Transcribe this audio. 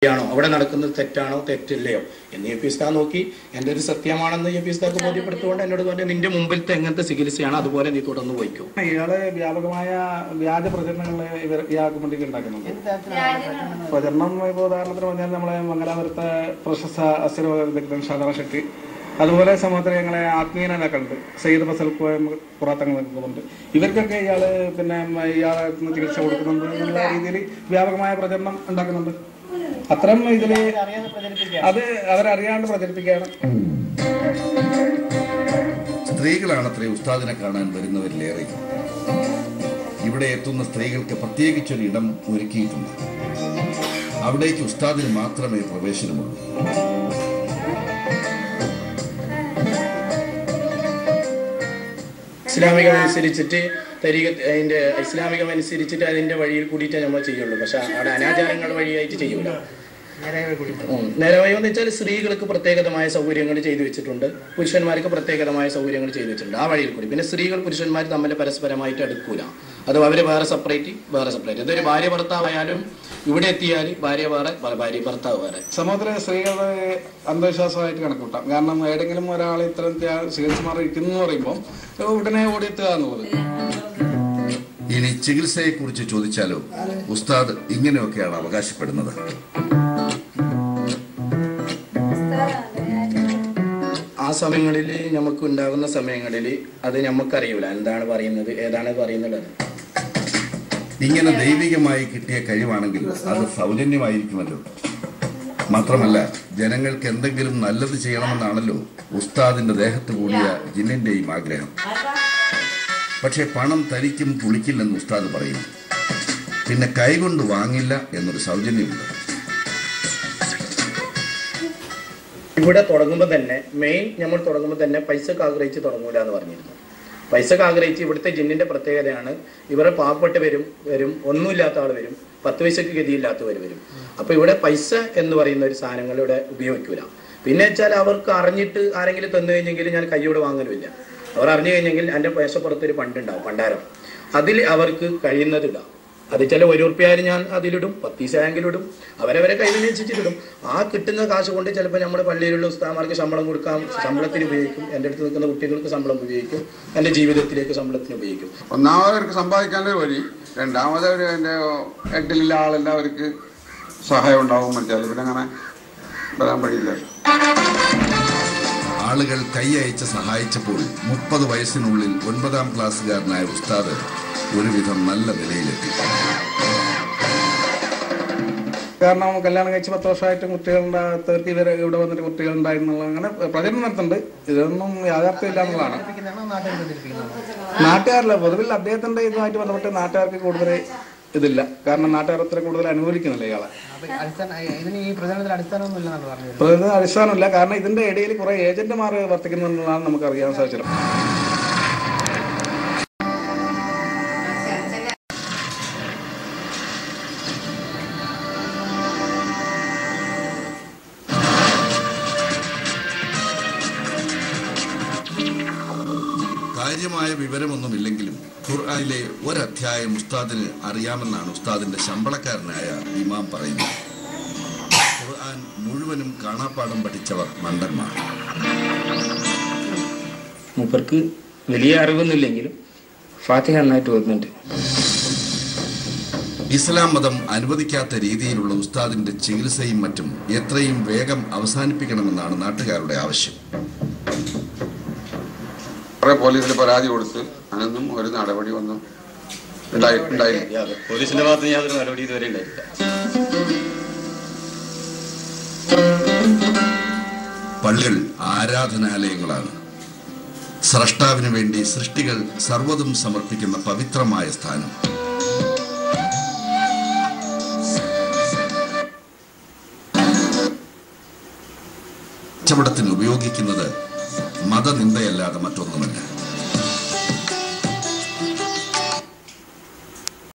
ാണോ അവിടെ നടക്കുന്നത് തെറ്റാണോ തെറ്റില്ലയോ എന്ന് യു പി ഉസ്താദ് നോക്കി എൻ്റെ ഒരു സത്യമാണെന്ന് യു പി ഉസ്താദ് ബോധ്യപ്പെടുത്തുകൊണ്ട് എന്നോട് പറഞ്ഞു നിന്റെ മുമ്പിലത്തെ എങ്ങനത്തെ ചികിത്സയാണ് അതുപോലെ നീ തുടർന്ന് പോയിക്കോ. ഇയാള് വ്യാപകമായ വ്യാജ പ്രചരണങ്ങൾ ഇയാൾക്ക് വേണ്ടി ഉണ്ടാക്കുന്നുണ്ട്. പ്രചരണം ഇപ്പോൾ ഉദാഹരണത്തിന് പറഞ്ഞാൽ നമ്മളെ മംഗലാപുരത്തെ പ്രശസ്ത അസ്ഥിരോഗ ഷാദറ ഷെട്ടി, അതുപോലെ സമൂഹത്തിൽ ഞങ്ങളെ ആത്മീയനാക്കുന്നുണ്ട് സയ്യിദ് ഫസൽ പുറാത്തങ്ങൾ നിൽക്കുന്നുണ്ട്. ഇവർക്കൊക്കെ ഇയാള് ഇയാളെ ചികിത്സ കൊടുക്കുന്നുണ്ട് എന്നുള്ള രീതിയിൽ വ്യാപകമായ പ്രചരണം ഉണ്ടാക്കുന്നുണ്ട്. അത്തരം ഇതില് അത് അവരറിയാണ്ട് പ്രചരിപ്പിക്കുകയാണ്. സ്ത്രീകളാണത്രേ ഉസ്താദിനെ കാണാൻ വരുന്നവരിലേറെ. ഇവിടെ എത്തുന്ന സ്ത്രീകൾക്ക് പ്രത്യേകിച്ചൊരു ഇടം ഒരുക്കിയിട്ടുണ്ട്. അവിടേക്ക് ഉസ്താദിന് മാത്രമേ പ്രവേശനമുള്ളൂ. ഇസ്ലാമികമനുസരിച്ചിട്ട് ഇസ്ലാമികമനുസരിച്ചിട്ട് അതിന്റെ വഴിയിൽ കൂടിയിട്ടേ നമ്മൾ ചെയ്യുള്ളൂ. പക്ഷെ അവിടെ അനാചാരങ്ങൾ വഴിയായിട്ട് ചെയ്യൂല. നേരവയോ എന്ന് വെച്ചാൽ സ്ത്രീകൾക്ക് പ്രത്യേകമായ സൗകര്യങ്ങൾ ചെയ്തു വെച്ചിട്ടുണ്ട്, പുരുഷന്മാർക്ക് പ്രത്യേകമായ സൗകര്യങ്ങൾ ചെയ്തു വെച്ചിട്ടുണ്ട്. ആ വഴിയിൽ കൂടി പിന്നെ സ്ത്രീകൾ പുരുഷന്മാർ തമ്മിൽ പരസ്പരമായിട്ട് അടുക്കൂല. അത് അവര് വേറെ സെപ്പറേറ്റ്. അതൊരു ഭാര്യ ഭർത്താവായാലും ഇവിടെ എത്തിയാൽ ഭാര്യ വേറെ ഭാര്യ ഭർത്താവ് വേറെ. സമൂഹത്തിലെ സ്ത്രീകളുടെ അന്ധവിശ്വാസമായിട്ട് കണക്കൂട്ടാം. കാരണം ഏതെങ്കിലും ഒരാൾ ഇത്തരം ചികിത്സമാർ ഇരിക്കുന്നു എന്ന് പറയുമ്പോൾ ഉടനെ ഓടിയെത്തുക എന്നുള്ളത്. ഇനി ചികിത്സയെ കുറിച്ച് ചോദിച്ചാലോ ഉസ്താദ് ഇങ്ങനെയൊക്കെയാണ് അവകാശപ്പെടുന്നത്. ആ സമയങ്ങളിൽ നമുക്ക് ഉണ്ടാകുന്ന സമയങ്ങളിൽ അത് നമുക്കറിയൂല എന്താണ് പറയുന്നത്, ഏതാണ് പറയുന്നത്. ഇങ്ങനെ ദൈവികമായി കിട്ടിയ കഴിവാണെങ്കിൽ അത് സൗജന്യമായിരിക്കുമല്ലോ. മാത്രമല്ല ജനങ്ങൾക്ക് എന്തെങ്കിലും നല്ലത് ചെയ്യണമെന്നാണല്ലോ ഉസ്താദിന്റെ ദേഹത്ത് കൂടിയ ജിന്നിന്റെയും ആഗ്രഹം. പക്ഷെ പണം തരിക്കും പുളിക്കില്ലെന്ന് ഉസ്താദ് പറയും. പിന്നെ കൈകൊണ്ട് വാങ്ങില്ല എന്നൊരു സൗജന്യമുണ്ട്. ഇവിടെ തുടങ്ങുമ്പോൾ തന്നെ നമ്മൾ തുടങ്ങുമ്പോൾ തന്നെ പൈസക്ക് ആഗ്രഹിച്ച് തുടങ്ങൂല എന്ന് പറഞ്ഞിരുന്നു. പൈസക്ക് ആഗ്രഹിച്ച് ഇവിടുത്തെ ജിന്നിന്റെ പ്രത്യേകതയാണ് ഇവരെ പാവപ്പെട്ട് വരും ഒന്നുമില്ലാത്ത ആൾ വരും, 10 പൈസക്ക് ഗതിയില്ലാത്തവർ വരും. അപ്പൊ ഇവിടെ പൈസ എന്ന് പറയുന്ന ഒരു സാധനങ്ങൾ ഇവിടെ ഉപയോഗിക്കൂല. പിന്നെ വെച്ചാൽ അവർക്ക് അറിഞ്ഞിട്ട് ആരെങ്കിലും തന്നു കഴിഞ്ഞെങ്കിൽ ഞാൻ കൈയോട് വാങ്ങലുമില്ല. അവർ അറിഞ്ഞു കഴിഞ്ഞെങ്കിൽ എൻ്റെ പൈസപ്പുറത്തൊരു പണ്ടുണ്ടാവും, പണ്ടാരം. അതിൽ അവർക്ക് കഴിയുന്നത് ഇടാം. അത് ചില 1 ഉറുപ്പ്യായാലും ഞാൻ അതിലിടും, 10 പൈസയെങ്കിലും ഇടും, അവരവരെ കയ്യിലനുസരിച്ചിട്ടിടും. ആ കിട്ടുന്ന കാശ് കൊണ്ട് ചിലപ്പോൾ നമ്മുടെ പള്ളിയിലുള്ള ഉസ്താദന്മാർക്ക് ശമ്പളം കൊടുക്കാം, ശമ്പളത്തിന് ഉപയോഗിക്കും, എൻ്റെ അടുത്ത് നിൽക്കുന്ന കുട്ടികൾക്ക് ശമ്പളം ഉപയോഗിക്കും, എൻ്റെ ജീവിതത്തിലേക്ക് ശമ്പളത്തിന് ഉപയോഗിക്കും. ഒന്നാമതവർക്ക് സമ്പാദിക്കാനൊരു വഴി, രണ്ടാമതവർ എൻ്റെ എട്ടിലുള്ള ആളെല്ലാവർക്ക് സഹായം ഉണ്ടാവും. മനസ്സിലായി പിന്നെ അങ്ങനെ വരാൻ വഴിയില്ല. ആളുകൾ കൈയയച്ച് സഹായിച്ചപ്പോൾ 30 വയസ്സിനുള്ളിൽ 9ാം ക്ലാസ്സുകാരനായ ഉസ്താദ് ഒരുവിധം നല്ല നിലയിലെത്തി. കാരണം കല്യാണം കഴിച്ച് 10 വർഷമായിട്ടും കുട്ടികളുണ്ടാകത്തവർക്ക് ഇവരെ ഇവിടെ വന്നിട്ട് കുട്ടികളുണ്ടായിരുന്നുള്ള അങ്ങനെ പ്രചരണം നടത്തുന്നുണ്ട്. ഇതൊന്നും യാഥാർത്ഥ്യമില്ല എന്നുള്ളതാണ്. നാട്ടുകാരല്ല, പൊതുവിൽ അദ്ദേഹത്തിന്റെ ഇതുമായിട്ട് ബന്ധപ്പെട്ട് നാട്ടുകാർക്ക് കൂടുതൽ ഇതില്ല. കാരണം നാട്ടുകാർ അത്ര കൂടുതൽ അനുകൂലിക്കുന്നില്ല ഇയാളെ. പ്രചരണത്തിന് അടിസ്ഥാനമില്ല. കാരണം ഇതിന്റെ ഇടയിൽ കുറെ ഏജന്റുമാർ വർത്തിക്കുന്നുണ്ടെന്നാണ് നമുക്ക് അറിയാൻ സാധിച്ചത്. കാര്യമായ വിവരമൊന്നുമില്ലെങ്കിലും ഖുർആനിലെ ഒരധ്യായം ഉസ്താദിന് അറിയാമെന്നാണ് ഉസ്താദിന്റെ ശമ്പളക്കാരനായ ഇമാം പറയുന്നത്. ഖുർആൻ മുഴുവനും കാണാപ്പാഠം പഠിച്ചവർ മണ്ടന്മാർ. മൂപ്പർക്ക് വലിയ അറിവൊന്നുമില്ലെങ്കിലും ഫാത്തിഹ നന്നായിട്ട് ഓർക്കുന്നുണ്ട്. ഇസ്ലാം മതം അനുവദിക്കാത്ത രീതിയിലുള്ള ഉസ്താദിന്റെ ചികിത്സയും മറ്റും എത്രയും വേഗം അവസാനിപ്പിക്കണമെന്നാണ് നാട്ടുകാരുടെ ആവശ്യം. കുറെ പോലീസിൽ പരാതി കൊടുത്ത് അതിനൊന്നും ഒരു നടപടി ഒന്നും ഉണ്ടായില്ല. പോലീസിന്റെ ഭാഗത്ത് യാതൊരു നടപടി ഇതുവരെ ഉണ്ടായിട്ടില്ല. പള്ളികൾ ആരാധനാലയങ്ങളാണ്. സ്രഷ്ടാവിന് വേണ്ടി സൃഷ്ടികൾ സർവ്വതും സമർപ്പിക്കുന്ന പവിത്രമായ സ്ഥാനം. കച്ചവടത്തിന് ഉപയോഗിക്കുന്നത് മതനിന്ദയല്ലാതെ മറ്റൊന്നുമല്ല.